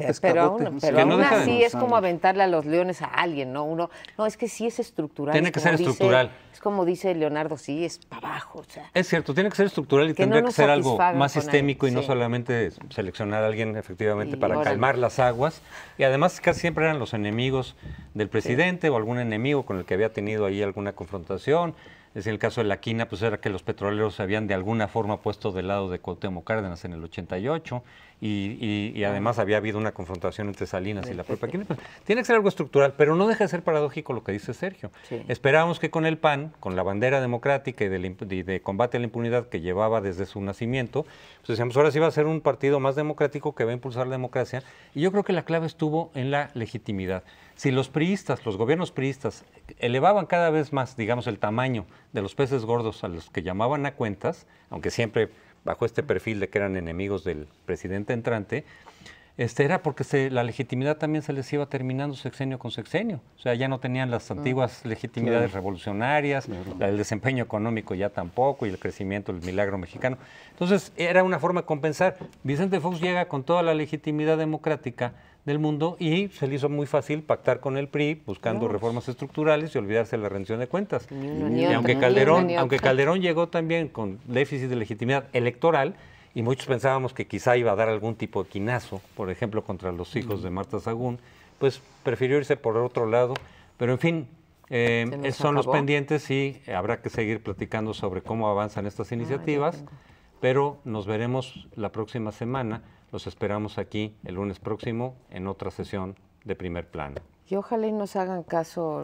pescadote. Pero aún así es como aventarle a los leones a alguien, ¿no? No, es que sí es estructural. Tiene que ser estructural. Es como dice Leonardo, sí, es para abajo. O sea, es cierto, tiene que ser estructural y tendría que ser algo más sistémico y no solamente seleccionar a alguien efectivamente para calmar las aguas. Y además casi siempre eran los enemigos del presidente o algún enemigo con el que había tenido ahí alguna confrontación. Es decir, el caso de La Quina, pues era que los petroleros se habían de alguna forma puesto del lado de Cuauhtémoc Cárdenas en el 88 y además había habido una confrontación entre Salinas y la propia Quina. Pues, tiene que ser algo estructural, pero no deja de ser paradójico lo que dice Sergio. Sí. Esperábamos que con el PAN, con la bandera democrática y de combate a la impunidad que llevaba desde su nacimiento, pues decíamos, ahora sí va a ser un partido más democrático que va a impulsar la democracia. Y yo creo que la clave estuvo en la legitimidad. Si los priistas, los gobiernos priistas, elevaban cada vez más, digamos, el tamaño de los peces gordos a los que llamaban a cuentas, aunque siempre bajo este perfil de que eran enemigos del presidente entrante, era porque la legitimidad también se les iba terminando sexenio con sexenio. O sea, ya no tenían las antiguas legitimidades revolucionarias, el desempeño económico ya tampoco, y el crecimiento, el milagro mexicano. Entonces, era una forma de compensar. Vicente Fox llega con toda la legitimidad democrática del mundo y se le hizo muy fácil pactar con el PRI buscando reformas estructurales y olvidarse de la rendición de cuentas. Y aunque Calderón llegó también con déficit de legitimidad electoral, y muchos pensábamos que quizá iba a dar algún tipo de quinazo, por ejemplo, contra los hijos de Marta Sagún, pues prefirió irse por otro lado. Pero en fin, esos son los pendientes y habrá que seguir platicando sobre cómo avanzan estas iniciativas, pero nos veremos la próxima semana. Los esperamos aquí el lunes próximo en otra sesión de Primer Plano. Y ojalá y nos hagan caso,